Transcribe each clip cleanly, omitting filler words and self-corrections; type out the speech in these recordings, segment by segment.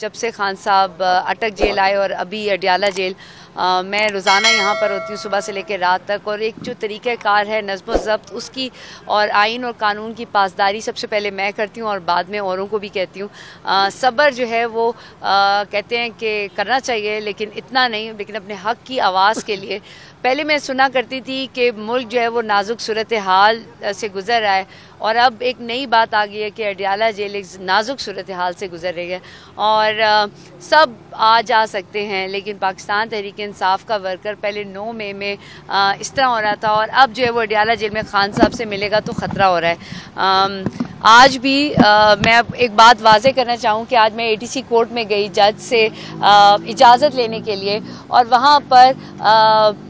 जब से खान साहब अटक जेल आए और अभी अडियाला जेल, मैं रोज़ाना यहाँ पर होती हूँ सुबह से लेकर रात तक। और एक जो तरीक़ाकार है नज़्म ज़ब्त उसकी और आइन और कानून की पासदारी सबसे पहले मैं करती हूँ और बाद में औरों को भी कहती हूँ। सब्र जो है वो कहते हैं कि करना चाहिए, लेकिन इतना नहीं। लेकिन अपने हक़ की आवाज़ के लिए पहले मैं सुना करती थी कि मुल्क जो है वो नाजुक सूरत हाल से गुज़र रहा है, और अब एक नई बात आ गई है कि अडियाला जेल एक नाजुक सूरत हाल से गुज़र रही है और सब आ जा सकते हैं। लेकिन पाकिस्तान तहरीक इंसाफ का वर्कर पहले 9 मई में इस तरह हो रहा था, और अब जो है वो अडियाला जेल में खान साहब से मिलेगा तो ख़तरा हो रहा है। आज भी मैं अब एक बात वाज़े करना चाहूँ कि आज मैं ATC कोर्ट में गई जज से इजाज़त लेने के लिए, और वहाँ पर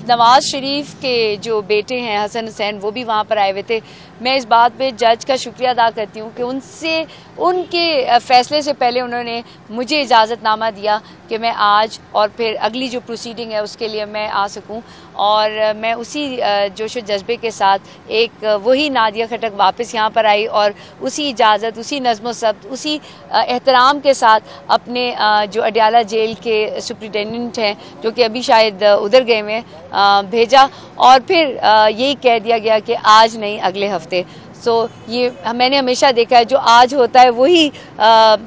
नवाज़ शरीफ के जो बेटे हैं हसन हुसैन वो भी वहाँ पर आए हुए थे। मैं इस बात पे जज का शुक्रिया अदा करती हूँ कि उनके फ़ैसले से पहले उन्होंने मुझे इजाज़तनामा दिया कि मैं आज और फिर अगली जो प्रोसीडिंग है उसके लिए मैं आ सकूं। और मैं उसी जोश व जज्बे के साथ एक वही नादिया खटक वापस यहाँ पर आई, और उसी इजाज़त, उसी नज़्म व ज़ब्त, उसी एहतराम के साथ अपने जो अडियाला जेल के सुप्रिटेंडेंट हैं जो कि अभी शायद उधर गए हुए हैं, भेजा। और फिर यही कह दिया गया कि आज नहीं अगले हफ्ते। ये मैंने हमेशा देखा है, जो आज होता है वही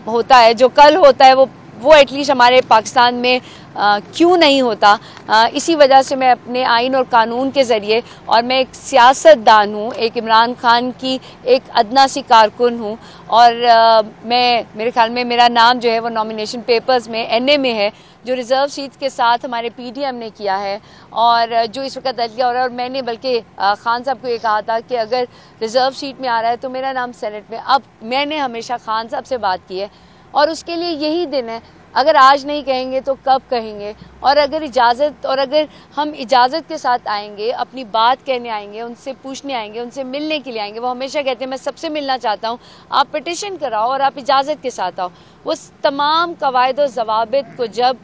होता है, जो कल होता है वो एटलीस्ट हमारे पाकिस्तान में क्यों नहीं होता। इसी वजह से मैं अपने आइन और कानून के ज़रिए, और मैं एक सियासतदान हूँ, एक इमरान खान की एक अदना सी कारकुन हूँ, और मेरे ख्याल में मेरा नाम जो है वो नॉमिनेशन पेपर्स में NA में है, जो रिज़र्व सीट के साथ हमारे PDM ने किया है, और जो इस वक्त अदलिया हो रहा है। और मैंने बल्कि खान साहब को ये कहा था कि अगर रिज़र्व सीट में आ रहा है तो मेरा नाम सेनेट में। अब मैंने हमेशा खान साहब से बात की है, और उसके लिए यही दिन है। अगर आज नहीं कहेंगे तो कब कहेंगे? और अगर हम इजाज़त के साथ आएंगे, अपनी बात कहने आएंगे, उनसे पूछने आएंगे, उनसे मिलने के लिए आएंगे। वो हमेशा कहते हैं मैं सबसे मिलना चाहता हूँ, आप पिटिशन कराओ और आप इजाज़त के साथ आओ। वो तमाम कवायद और ज़वाबित को जब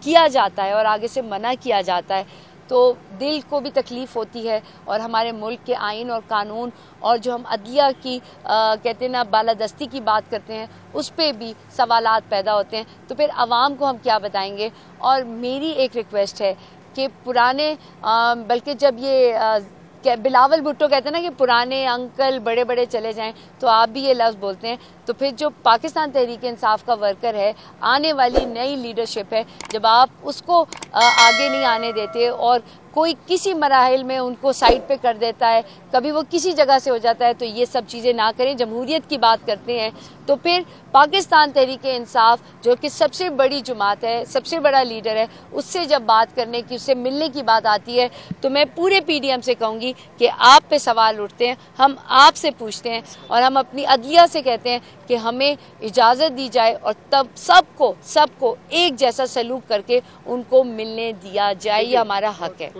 किया जाता है और आगे से मना किया जाता है तो दिल को भी तकलीफ़ होती है, और हमारे मुल्क के आइन और कानून और जो हम अदलिया की कहते हैं ना बालादस्ती की बात करते हैं, उस पर भी सवालात पैदा होते हैं। तो फिर आवाम को हम क्या बताएंगे? और मेरी एक रिक्वेस्ट है कि पुराने बल्कि जब ये बिलावल भुट्टो कहते हैं ना कि पुराने अंकल बड़े बड़े चले जाएं, तो आप भी ये लफ्ज़ बोलते हैं। तो फिर जो पाकिस्तान तहरीक इंसाफ का वर्कर है, आने वाली नई लीडरशिप है, जब आप उसको आगे नहीं आने देते और कोई किसी मराहिल में उनको साइड पे कर देता है, कभी वो किसी जगह से हो जाता है, तो ये सब चीज़ें ना करें। जमहूरियत की बात करते हैं तो फिर पाकिस्तान तहरीक इंसाफ जो कि सबसे बड़ी जमात है, सबसे बड़ा लीडर है, उससे जब बात करने की, उससे मिलने की बात आती है, तो मैं पूरे PDM से कहूँगी कि आप पे सवाल उठते हैं, हम आपसे पूछते हैं, और हम अपनी अदलिया से कहते हैं कि हमें इजाज़त दी जाए, और तब सबको एक जैसा सलूक करके उनको मिलने दिया जाए। ये हमारा हक़ है।